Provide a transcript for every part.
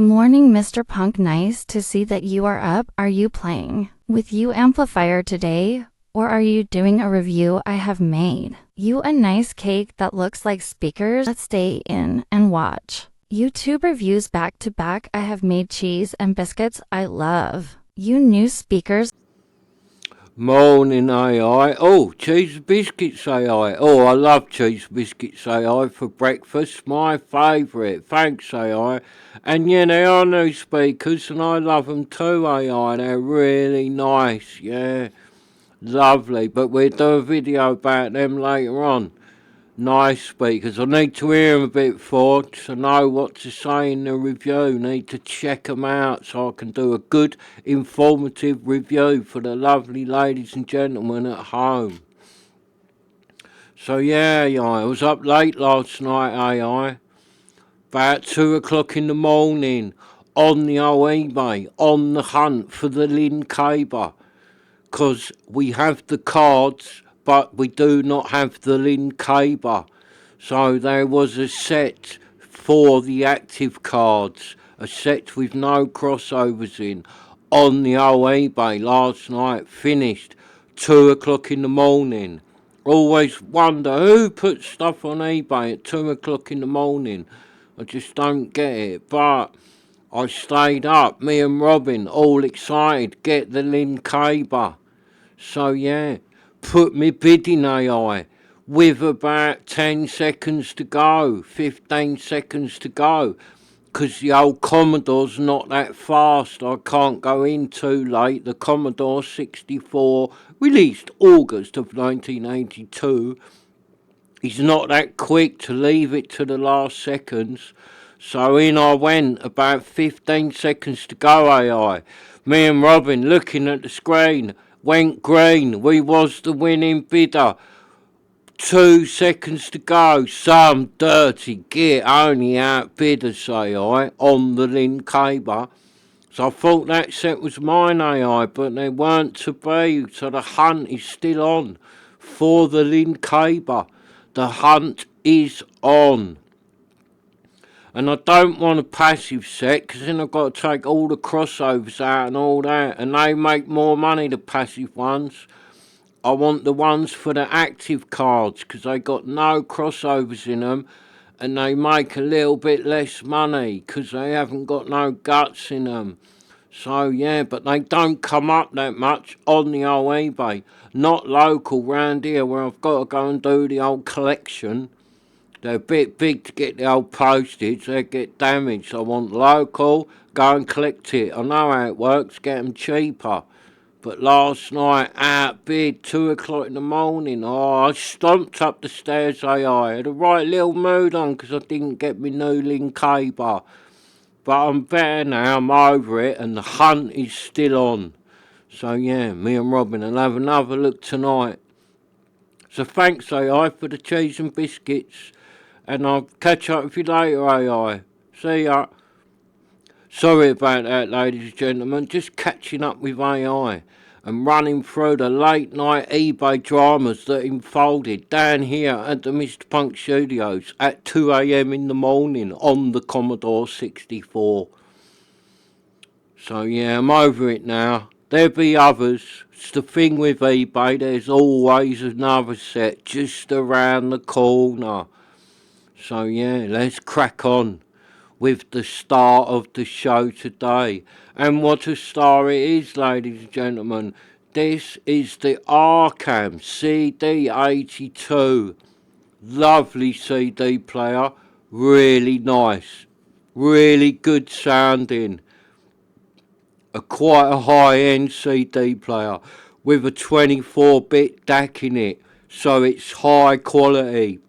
Morning, Mr. Punk. Nice to see that you are up. Are you playing with you Amplifier today? Or are you doing a review I have made? You a nice cake that looks like speakers. Let's stay in and watch. YouTube reviews back to back. I have made cheese and biscuits I love. You new speakers. Morning AI. Oh, cheese biscuits AI. Oh, I love cheese biscuits AI for breakfast. My favourite. Thanks AI. And yeah, they are new speakers and I love them too AI. They're really nice. Yeah, lovely. But we'll do a video about them later on. Nice speakers. I need to hear them a bit for to know what to say in the review. Need to check them out so I can do a good, informative review for the lovely ladies and gentlemen at home. So yeah, I was up late last night, AI. About 2 o'clock in the morning, on the old eBay, on the hunt for the Lin Caber. 'Cause we have the cards, but we do not have the Lin Caber. So there was a set for the active cards, a set with no crossovers in, on the old eBay last night, finished 2 o'clock in the morning. Always wonder who puts stuff on eBay at 2 o'clock in the morning. I just don't get it, but I stayed up, me and Robin, all excited, get the Lin Caber. So yeah, put me bid in AI with about 10 seconds to go, 15 seconds to go, 'cause the old Commodore's not that fast. I can't go in too late. The Commodore 64, released August of 1982, is not that quick to leave it to the last seconds. So in I went, about 15 seconds to go AI. Me and Robin looking at the screen, went green, we was the winning bidder. 2 seconds to go, some dirty git only outbid us AI on the Lin Caber. So I thought that set was mine AI, but they weren't to be, so the hunt is still on for the Lin Caber. The hunt is on. And I don't want a passive set, because then I've got to take all the crossovers out and all that. And they make more money, the passive ones. I want the ones for the active cards, because they got no crossovers in them. And they make a little bit less money, because they haven't got no guts in them. So yeah, but they don't come up that much on the old eBay. Not local round here where I've got to go and do the old collection. They're a bit big to get the old postage, they get damaged. I want local, go and collect it. I know how it works, get them cheaper. But last night, outbid, 2 o'clock in the morning. Oh, I stomped up the stairs, I had a right little mood on because I didn't get my new Lin Caber. But I'm better now, I'm over it, and the hunt is still on. So yeah, me and Robin will have another look tonight. So thanks AI for the cheese and biscuits. And I'll catch up with you later, AI. See ya. Sorry about that, ladies and gentlemen. Just catching up with AI and running through the late night eBay dramas that unfolded down here at the Mr. Punk Studios at 2 AM in the morning on the Commodore 64. So yeah, I'm over it now. There'll be others. It's the thing with eBay, there's always another set just around the corner. So yeah, let's crack on with the star of the show today. And what a star it is, ladies and gentlemen. This is the Arcam CD82. Lovely CD player, really nice, really good sounding. Quite a high-end CD player with a 24-bit DAC in it, so it's high quality.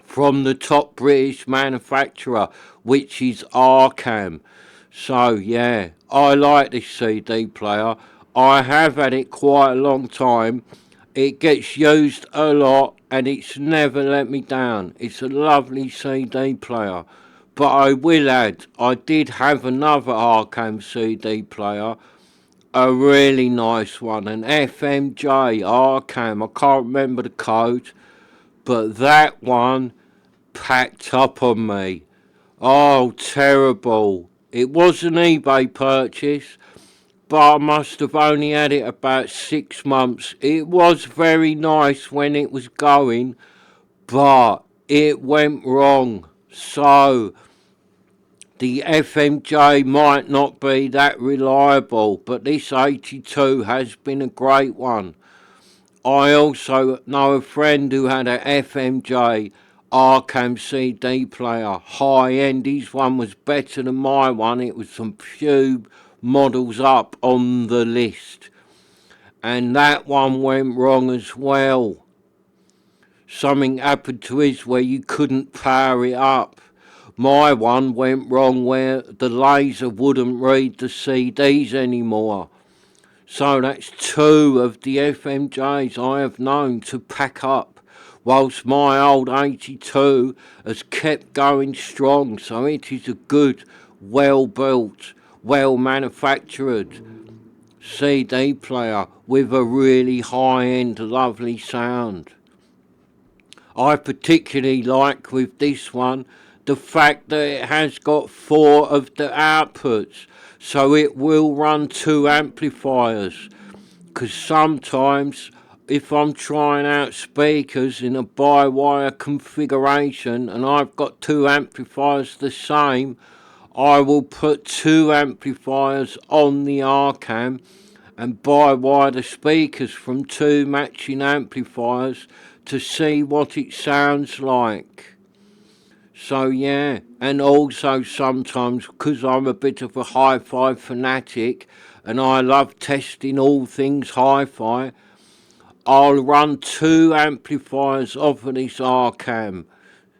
From the top British manufacturer, which is Arcam. So yeah, I like this CD player. I have had it quite a long time. It gets used a lot and it's never let me down. It's a lovely CD player. But I will add, I did have another Arcam CD player, a really nice one, an FMJ Arcam. I can't remember the code, but that one packed up on me. Oh, terrible. It was an eBay purchase, but I must have only had it about 6 months. It was very nice when it was going, but it went wrong. So the FMJ might not be that reliable, but this 82 has been a great one. I also know a friend who had a FMJ Arcam CD player, high end. His one was better than my one. It was some few models up on the list, and that one went wrong as well. Something happened to his where you couldn't power it up. My one went wrong where the laser wouldn't read the CDs anymore. So that's 2 of the FMJs I have known to pack up, whilst my old 82 has kept going strong. So it is a good, well built, well manufactured CD player with a really high end, lovely sound. I particularly like with this one the fact that it has got 4 of the outputs, so it will run 2 amplifiers. Because sometimes if I'm trying out speakers in a by-wire configuration and I've got 2 amplifiers the same, I will put 2 amplifiers on the Arcam and by-wire the speakers from 2 matching amplifiers to see what it sounds like. So yeah, and also sometimes because I'm a bit of a hi-fi fanatic and I love testing all things hi-fi, I'll run 2 amplifiers off of this Arcam,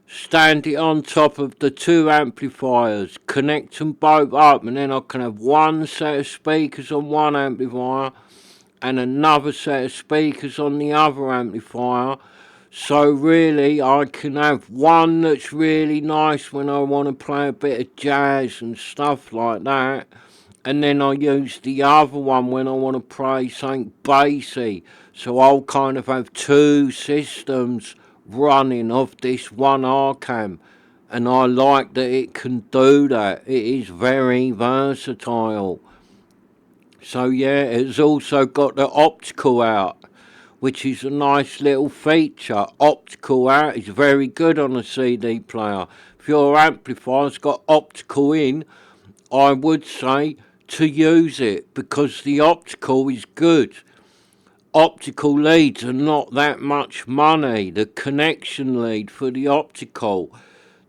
stand it on top of the 2 amplifiers, connect them both up, and then I can have 1 set of speakers on one amplifier and another set of speakers on the other amplifier. So really I can have one that's really nice when I want to play a bit of jazz and stuff like that, and then I use the other one when I want to play something bassy. So I'll kind of have 2 systems running off this one Arcam, and I like that it can do that. It is very versatile. So yeah, it's also got the optical out, which is a nice little feature. Optical out is very good on a CD player. If your amplifier's got optical in, I would say to use it because the optical is good. Optical leads are not that much money. The connection lead for the optical,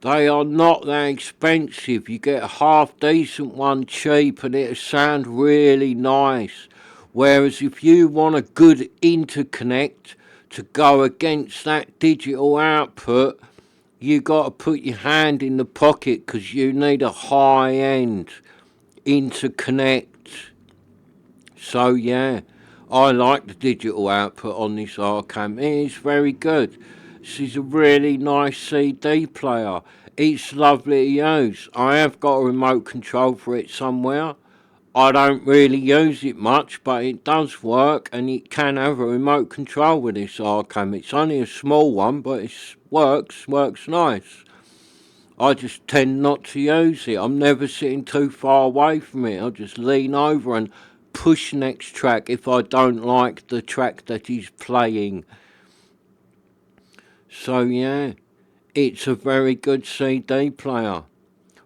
they are not that expensive. You get a half decent one cheap and it'll sound really nice. Whereas if you want a good interconnect to go against that digital output, you got to put your hand in the pocket because you need a high end interconnect. So yeah, I like the digital output on this Arcam. It is very good. This is a really nice CD player. It's lovely to use. I have got a remote control for it somewhere. I don't really use it much, but it does work, and it can have a remote control with this Arcam. It's only a small one, but it works nice. I just tend not to use it. I'm never sitting too far away from it. I just lean over and push next track if I don't like the track that he's playing. So yeah, it's a very good CD player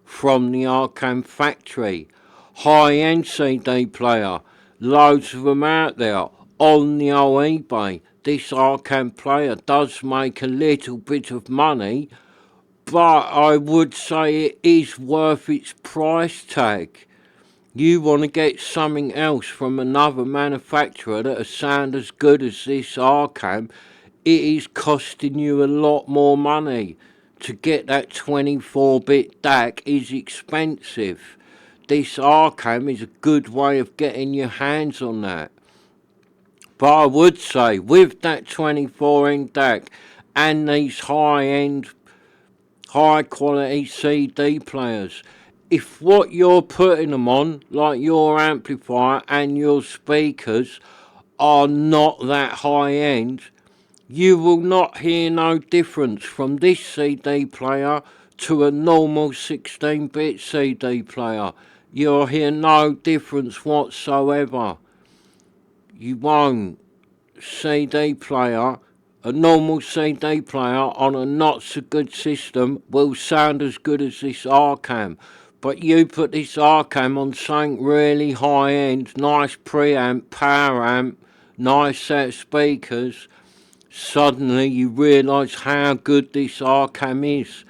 from the Arcam factory. High-end CD player, loads of them out there on the old eBay. This Arcam player does make a little bit of money, but I would say it is worth its price tag. You want to get something else from another manufacturer that'll sound as good as this Arcam, it is costing you a lot more money. To get that 24-bit DAC is expensive. This Arcam is a good way of getting your hands on that. But I would say with that 24-inch DAC and these high-end, high-quality CD players, if what you're putting them on, like your amplifier and your speakers, are not that high-end, you will not hear no difference from this CD player to a normal 16-bit CD player. You'll hear no difference whatsoever. You won't. CD player, a normal CD player on a not so good system will sound as good as this Arcam. But you put this Arcam on something really high end, nice preamp, power amp, nice set of speakers, suddenly you realise how good this Arcam is.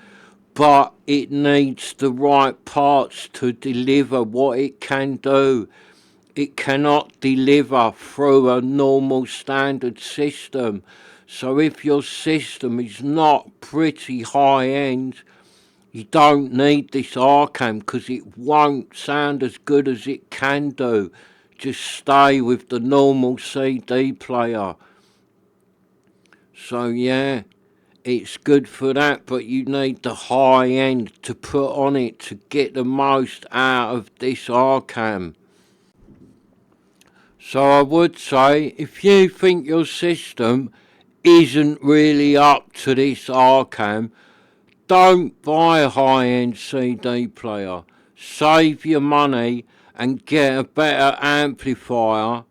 But it needs the right parts to deliver what it can do. It cannot deliver through a normal standard system. So if your system is not pretty high end, you don't need this Arcam because it won't sound as good as it can do. Just stay with the normal CD player. So yeah, it's good for that, but you need the high end to put on it to get the most out of this Arcam. So I would say, if you think your system isn't really up to this Arcam, don't buy a high-end CD player. Save your money and get a better amplifier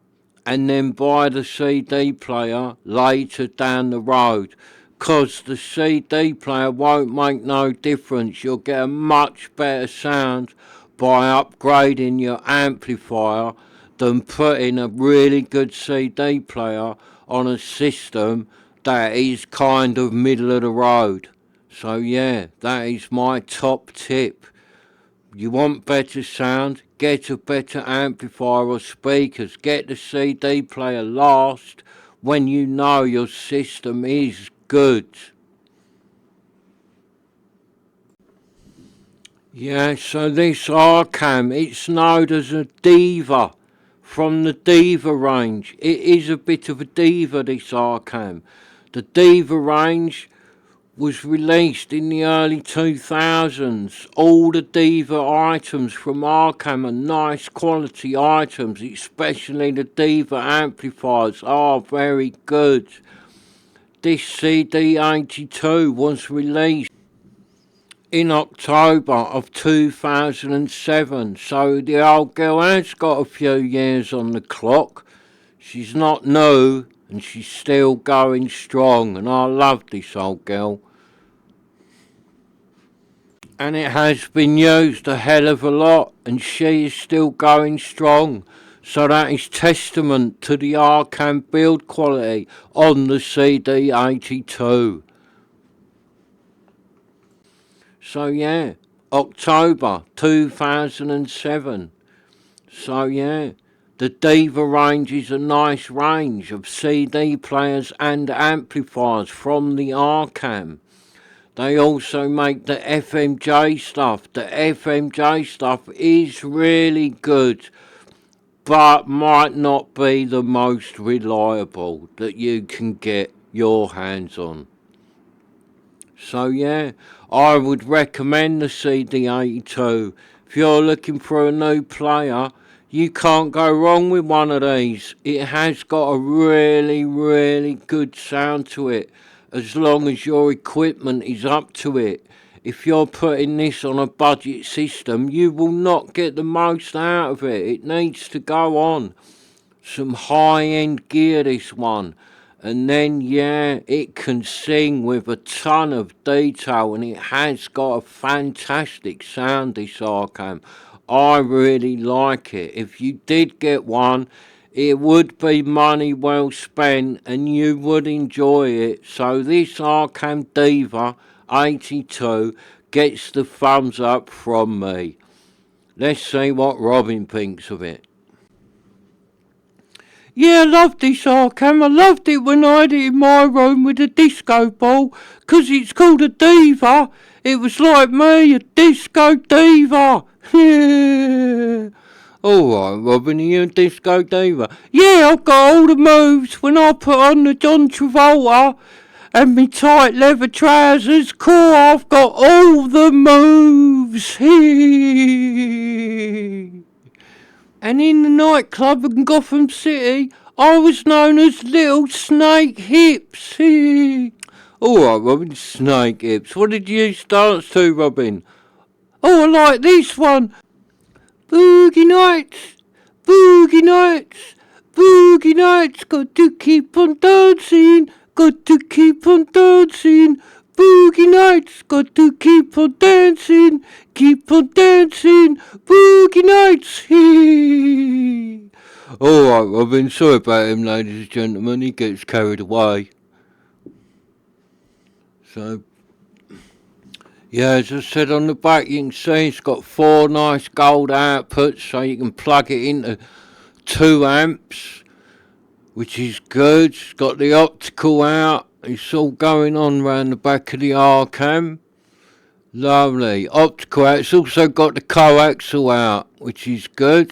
and then buy the CD player later down the road. 'Cause the CD player won't make no difference. You'll get a much better sound by upgrading your amplifier than putting a really good CD player on a system that is kind of middle of the road. So yeah, that is my top tip. You want better sound, get a better amplifier or speakers. Get the CD player last when you know your system is good. Yeah, so this Arcam, it's known as a Diva, from the Diva range. It is a bit of a diva, this Arcam. The Diva range was released in the early 2000s. All the Diva items from Arcam are nice quality items, especially the Diva amplifiers are very good. This CD82 was released in October of 2007, so the old girl has got a few years on the clock. She's not new and she's still going strong, and I love this old girl. And it has been used a hell of a lot, and she is still going strong. So that is testament to the Arcam build quality on the CD82. So yeah, October 2007. So yeah, the Diva range is a nice range of CD players and amplifiers from the Arcam. They also make the FMJ stuff. The FMJ stuff is really good, but might not be the most reliable that you can get your hands on. So yeah, I would recommend the CD82. If you're looking for a new player, you can't go wrong with one of these. It has got a really, really good sound to it, as long as your equipment is up to it. If you're putting this on a budget system, you will not get the most out of it. It needs to go on some high-end gear, this one. And then, yeah, it can sing with a ton of detail, and it has got a fantastic sound, this Arcam. I really like it. If you did get one, it would be money well spent, and you would enjoy it. So this Arcam Diva 82 gets the thumbs up from me. Let's see what Robin thinks of it. Yeah, I love this Arcam. I loved it when I had it in my room with a disco ball, 'cause it's called a Diva. It was like me, a disco diva. Yeah. Alright, Robin, are you a disco diva? Yeah, I've got all the moves. When I put on the John Travolta and me tight leather trousers, cool, I've got all the moves. And in the nightclub in Gotham City, I was known as Little Snake Hips. Alright, Robin, Snake Hips. What did you dance to, Robin? Oh, I like this one. Boogie nights, boogie nights, boogie nights. Got to keep on dancing, got to keep on dancing. Boogie nights, got to keep on dancing, boogie nights. Alright, Robin, sorry about him, ladies and gentlemen, he gets carried away. So, yeah, as I said on the back, you can see it's got 4 nice gold outputs, so you can plug it into 2 amps, which is good. It's got the optical out. It's all going on round the back of the Arcam. Lovely. Optical out. It's also got the coaxial out, which is good.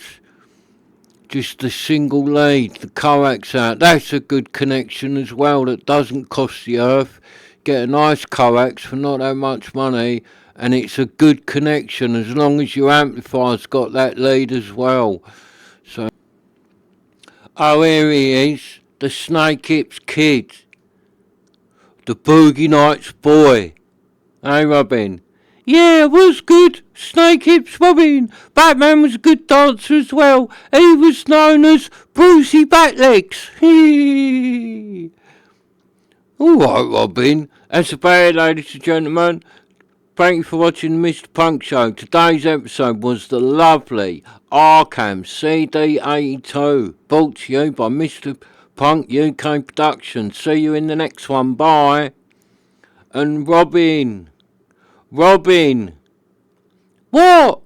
Just the single lead, the coax out. That's a good connection as well. That doesn't cost the earth. Get a nice coax for not that much money, and it's a good connection as long as your amplifier's got that lead as well. So, oh, here he is, the Snake Hips kid, the Boogie Nights boy. Hey, Robin? Yeah, it was good. Snake Hips Robin. Batman was a good dancer as well. He was known as Brucey Batlegs. Alright, Robin. That's about it, ladies and gentlemen. Thank you for watching the Mr. Punk Show. Today's episode was the lovely Arcam CD82, brought to you by Mr. Punk UK Productions. See you in the next one. Bye. And Robin. What?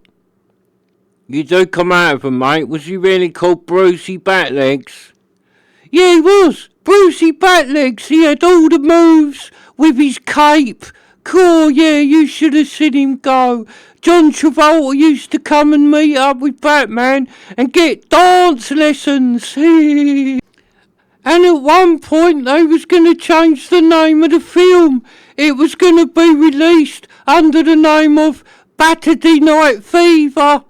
You do come out of him, mate. Was he really called Brucey Batlegs? Yeah, he was. Brucey Batlegs. He had all the moves with his cape. Cool, yeah, you should have seen him go. John Travolta used to come and meet up with Batman and get dance lessons. And at one point they was going to change the name of the film. It was going to be released under the name of Saturday Night Fever.